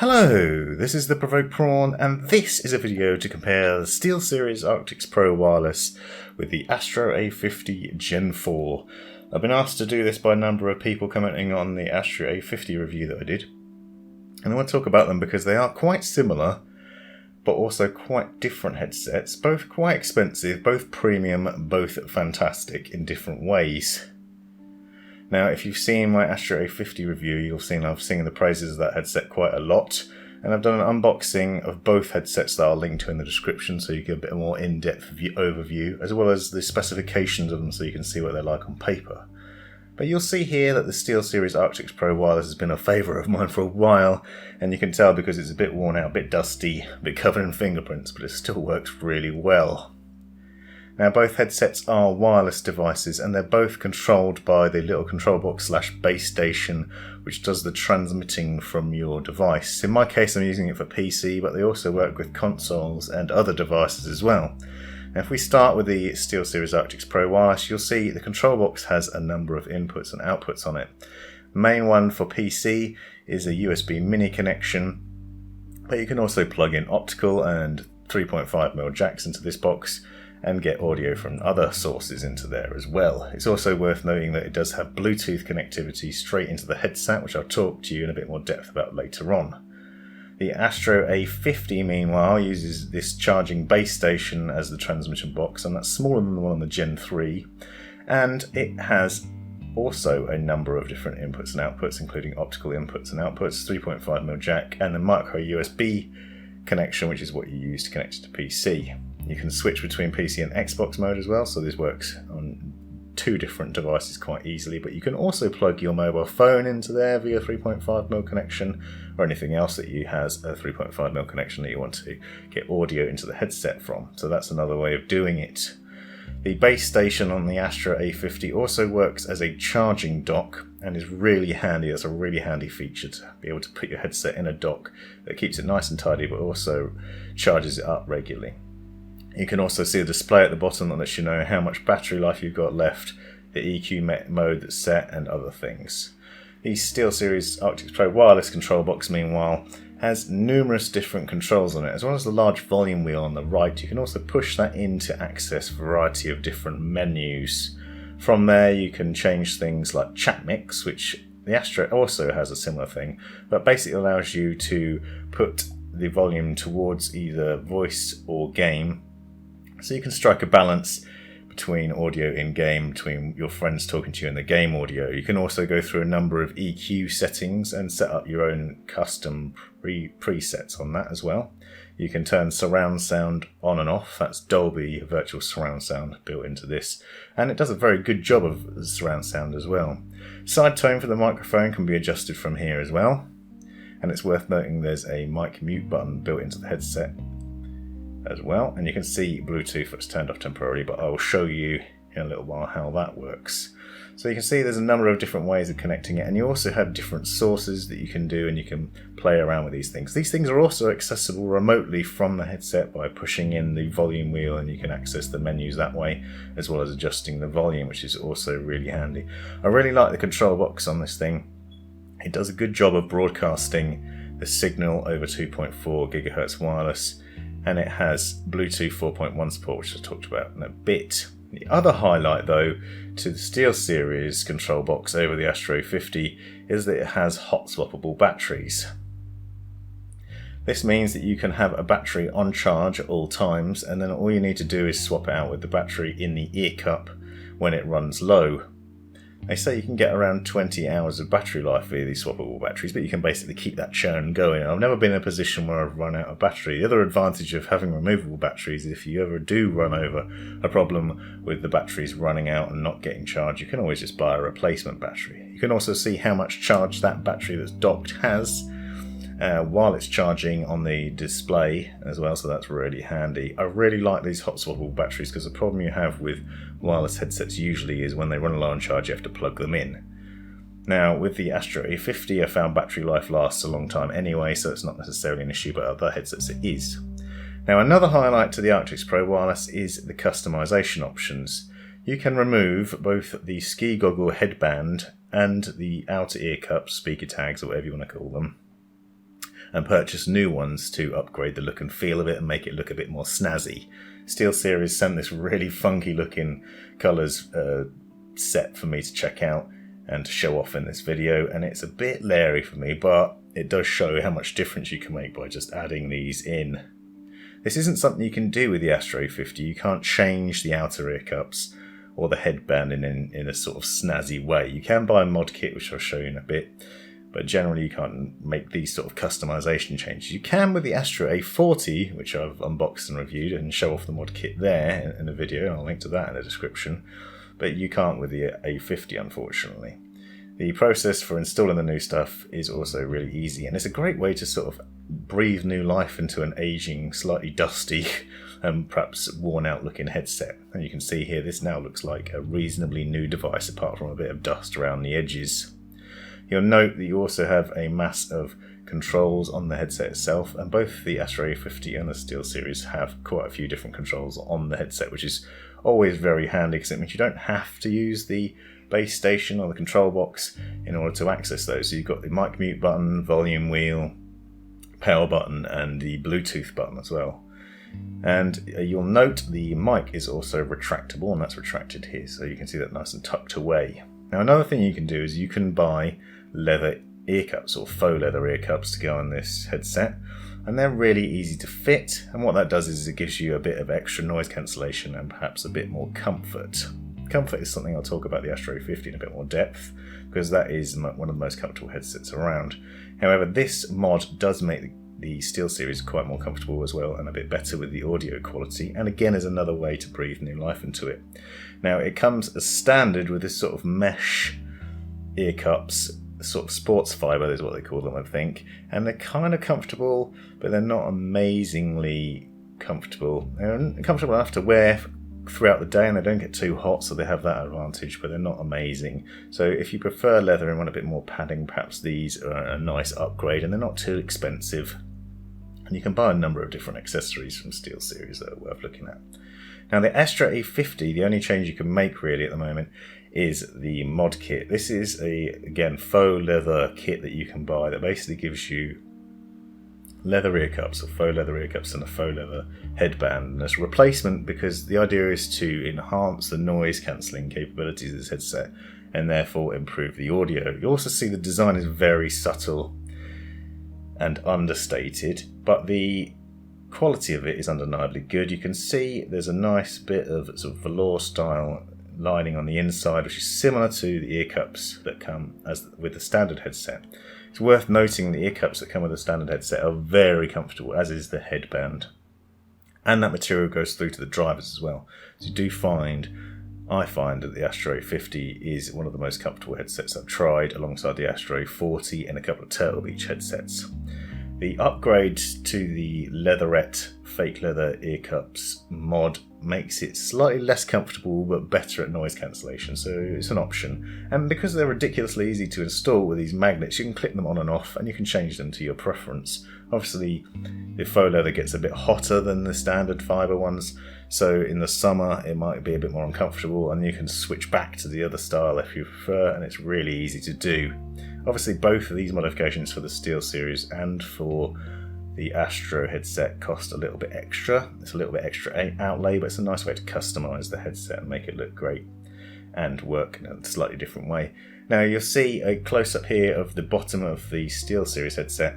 Hello, this is the Provoked Prawn, and this is a video to compare the SteelSeries Arctis Pro Wireless with the Astro A50 Gen 4. I've been asked to do this by a number of people commenting on the Astro A50 review that I did, and I want to talk about them because they are quite similar, but also quite different headsets, both quite expensive, both premium, both fantastic in different ways. Now, if you've seen my Astro A50 review, you'll have seen I've singing the praises of that headset quite a lot, and I've done an unboxing of both headsets that I'll link to in the description so you get a bit more in-depth overview, as well as the specifications of them so you can see what they're like on paper. But you'll see here that the SteelSeries Arctis Pro Wireless has been a favourite of mine for a while, and you can tell because it's a bit worn out, a bit dusty, a bit covered in fingerprints, but it still works really well. Now, both headsets are wireless devices, and they're both controlled by the little control box / base station, which does the transmitting from your device. In my case, I'm using it for PC, but they also work with consoles and other devices as well. Now, if we start with the SteelSeries Arctis Pro Wireless, you'll see the control box has a number of inputs and outputs on it. The main one for PC is a USB mini connection, but you can also plug in optical and 3.5mm jacks into this box, and get audio from other sources into there as well. It's also worth noting that it does have Bluetooth connectivity straight into the headset, which I'll talk to you in a bit more depth about later on. The Astro A50, meanwhile, uses this charging base station as the transmission box, and that's smaller than the one on the Gen 3, and it has also a number of different inputs and outputs, including optical inputs and outputs, 3.5mm jack, and the micro USB connection, which is what you use to connect it to PC. You can switch between PC and Xbox mode as well, so this works on two different devices quite easily, but you can also plug your mobile phone into there via 3.5mm connection, or anything else that has a 3.5mm connection that you want to get audio into the headset from, so that's another way of doing it. The base station on the Astro A50 also works as a charging dock and is really handy. That's a really handy feature, to be able to put your headset in a dock that keeps it nice and tidy but also charges it up regularly. You can also see a display at the bottom that lets you know how much battery life you've got left, the EQ mode that's set, and other things. The SteelSeries Arctis Pro Wireless control box, meanwhile, has numerous different controls on it, as well as the large volume wheel on the right. You can also push that in to access a variety of different menus. From there you can change things like chat mix, which the Astro also has a similar thing, but basically allows you to put the volume towards either voice or game, so you can strike a balance between audio in-game, between your friends talking to you and the game audio. You can also go through a number of EQ settings and set up your own custom presets on that as well. You can turn surround sound on and off. That's Dolby virtual surround sound built into this, and it does a very good job of surround sound as well. Side tone for the microphone can be adjusted from here as well, and it's worth noting there's a mic mute button built into the headset as well, and you can see Bluetooth that's turned off temporarily, but I will show you in a little while how that works. So you can see there's a number of different ways of connecting it, and you also have different sources that you can do, and you can play around with these things. These things are also accessible remotely from the headset by pushing in the volume wheel, and you can access the menus that way, as well as adjusting the volume, which is also really handy. I really like the control box on this thing. It does a good job of broadcasting the signal over 2.4 GHz wireless, and it has Bluetooth 4.1 support, which I talked about in a bit. The other highlight, though, to the SteelSeries control box over the Astro A50 is that it has hot swappable batteries. This means that you can have a battery on charge at all times, and then all you need to do is swap it out with the battery in the ear cup when it runs low. They say you can get around 20 hours of battery life via these swappable batteries, but you can basically keep that churn going. I've never been in a position where I've run out of battery. The other advantage of having removable batteries is if you ever do run over a problem with the batteries running out and not getting charged, you can always just buy a replacement battery. You can also see how much charge that battery that's docked has while it's charging on the display as well, so that's really handy. I really like these hot swappable batteries because the problem you have with wireless headsets usually is when they run low on charge you have to plug them in. Now with the Astro A50 I found battery life lasts a long time anyway, so it's not necessarily an issue, but other headsets it is. Now another highlight to the Arctis Pro Wireless is the customization options. You can remove both the ski goggle headband and the outer ear cups, speaker tags or whatever you want to call them. and purchase new ones to upgrade the look and feel of it and make it look a bit more snazzy. SteelSeries sent this really funky looking colours set for me to check out and to show off in this video, and it's a bit leery for me, but it does show how much difference you can make by just adding these in. This isn't something you can do with the Astro A50. You can't change the outer ear cups or the headband in a sort of snazzy way. You can buy a mod kit, which I'll show you in a bit, but generally you can't make these sort of customization changes. You can with the Astro A40, which I've unboxed and reviewed, and show off the mod kit there in a video, and I'll link to that in the description, but you can't with the A50, unfortunately. The process for installing the new stuff is also really easy, and it's a great way to sort of breathe new life into an aging, slightly dusty and perhaps worn out looking headset. And you can see here this now looks like a reasonably new device apart from a bit of dust around the edges. You'll note that you also have a mass of controls on the headset itself, and both the Astro A50 and the SteelSeries have quite a few different controls on the headset, which is always very handy because it means you don't have to use the base station or the control box in order to access those. So you've got the mic mute button, volume wheel, power button, and the Bluetooth button as well. And you'll note the mic is also retractable, and that's retracted here, so you can see that nice and tucked away. Now another thing you can do is you can buy leather ear cups or faux leather ear cups to go on this headset, and they're really easy to fit, and what that does is it gives you a bit of extra noise cancellation and perhaps a bit more comfort. Comfort is something I'll talk about the Astro A50 in a bit more depth, because that is one of the most comfortable headsets around. However, this mod does make the SteelSeries quite more comfortable as well, and a bit better with the audio quality, and again is another way to breathe new life into it. Now it comes as standard with this sort of mesh ear cups, sort of sports fibre is what they call them, I think, and they're kind of comfortable, but they're not amazingly comfortable. They're comfortable enough to wear throughout the day, and they don't get too hot, so they have that advantage, but they're not amazing. So if you prefer leather and want a bit more padding, perhaps these are a nice upgrade, and they're not too expensive. And you can buy a number of different accessories from SteelSeries that are worth looking at. Now the Astro A50, the only change you can make really at the moment is the mod kit. This is again faux leather kit that you can buy that basically gives you leather ear cups, or faux leather ear cups, and a faux leather headband. And as a replacement, because the idea is to enhance the noise cancelling capabilities of this headset and therefore improve the audio. You also see the design is very subtle and understated, but the quality of it is undeniably good. You can see there's a nice bit of sort of velour style lining on the inside, which is similar to the ear cups that come with the standard headset. It's worth noting the ear cups that come with the standard headset are very comfortable, as is the headband. And that material goes through to the drivers as well. So I find that the Astro A50 is one of the most comfortable headsets I've tried, alongside the Astro A40 and a couple of Turtle Beach headsets. The upgrade to the leatherette fake leather ear cups mod makes it slightly less comfortable but better at noise cancellation, so it's an option. And because they're ridiculously easy to install with these magnets, you can click them on and off and you can change them to your preference. Obviously the faux leather gets a bit hotter than the standard fibre ones, so in the summer it might be a bit more uncomfortable, and you can switch back to the other style if you prefer, and it's really easy to do. Obviously both of these modifications for the SteelSeries and for the Astro headset cost a little bit extra. It's a little bit extra outlay, but it's a nice way to customise the headset and make it look great and work in a slightly different way. Now you'll see a close-up here of the bottom of the SteelSeries headset.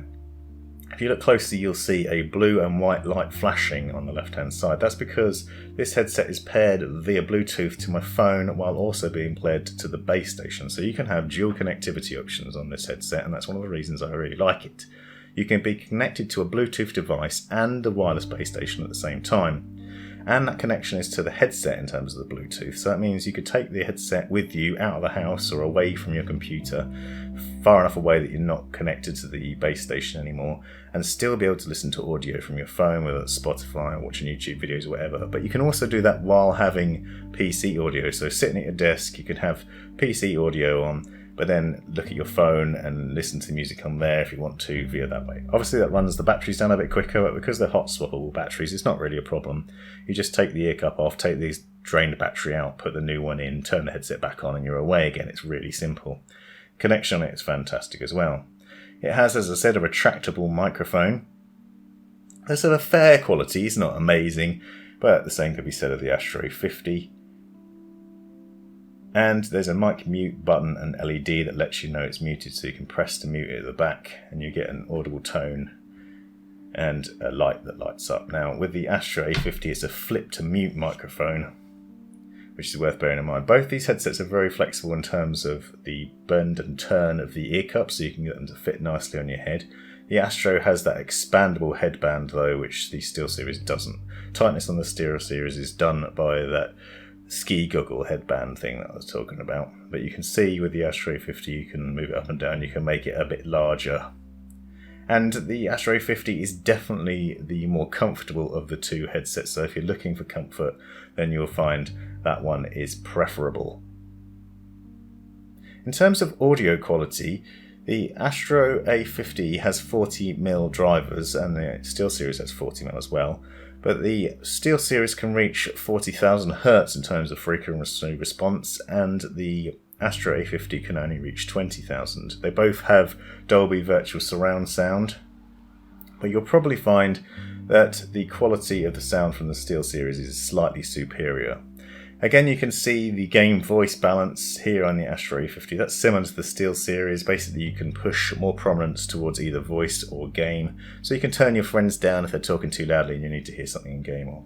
If you look closely, you'll see a blue and white light flashing on the left-hand side. That's because this headset is paired via Bluetooth to my phone while also being paired to the base station. So you can have dual connectivity options on this headset, and that's one of the reasons I really like it. You can be connected to a Bluetooth device and a wireless base station at the same time. And that connection is to the headset in terms of the Bluetooth. So that means you could take the headset with you out of the house or away from your computer, far enough away that you're not connected to the base station anymore, and still be able to listen to audio from your phone, whether it's Spotify or watching YouTube videos or whatever. But you can also do that while having PC audio. So sitting at your desk, you could have PC audio on, but then look at your phone and listen to the music on there if you want to via that way. Obviously that runs the batteries down a bit quicker, but because they're hot swappable batteries, it's not really a problem. You just take the ear cup off, take the drained battery out, put the new one in, turn the headset back on, and you're away again. It's really simple. Connection on it is fantastic as well. It has, as I said, a retractable microphone. It's of a fair quality, it's not amazing, but the same could be said of the Astro A50. And there's a mic mute button and LED that lets you know it's muted, so you can press to mute it at the back and you get an audible tone and a light that lights up. Now with the Astro A50 it's a flip to mute microphone, which is worth bearing in mind. Both these headsets are very flexible in terms of the bend and turn of the ear cups, so you can get them to fit nicely on your head. The Astro has that expandable headband though, which the SteelSeries doesn't. Tightness on the SteelSeries is done by that ski goggle headband thing that I was talking about. But you can see with the Astro A50 you can move it up and down, you can make it a bit larger. And the Astro A50 is definitely the more comfortable of the two headsets, so if you're looking for comfort then you'll find that one is preferable. In terms of audio quality, the Astro A50 has 40mm drivers and the SteelSeries has 40mm as well, but the SteelSeries can reach 40,000 Hz in terms of frequency response and the Astro A50 can only reach 20,000. They both have Dolby Virtual Surround sound, but you'll probably find that the quality of the sound from the SteelSeries is slightly superior. Again, you can see the game voice balance here on the Astro A50. That's similar to the SteelSeries. Basically, you can push more prominence towards either voice or game. So you can turn your friends down if they're talking too loudly and you need to hear something in game,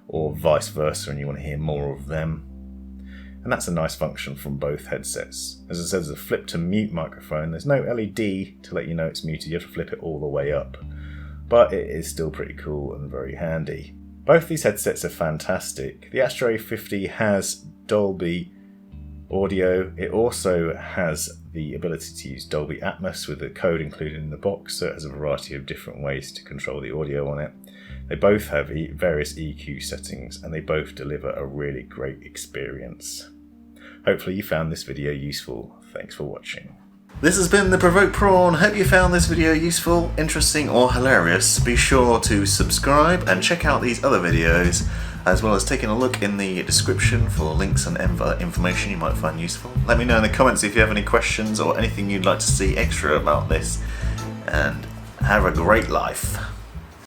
or vice versa and you want to hear more of them. And that's a nice function from both headsets. As I said, there's a flip to mute microphone. There's no LED to let you know it's muted. You have to flip it all the way up. But it is still pretty cool and very handy. Both these headsets are fantastic. The Astro A50 has Dolby audio. It also has the ability to use Dolby Atmos with the code included in the box, so it has a variety of different ways to control the audio on it. They both have various EQ settings and they both deliver a really great experience. Hopefully you found this video useful. Thanks for watching. This has been The Provoked Prawn. Hope you found this video useful, interesting or hilarious. Be sure to subscribe and check out these other videos, as well as taking a look in the description for links and other information you might find useful. Let me know in the comments if you have any questions or anything you'd like to see extra about this, and have a great life.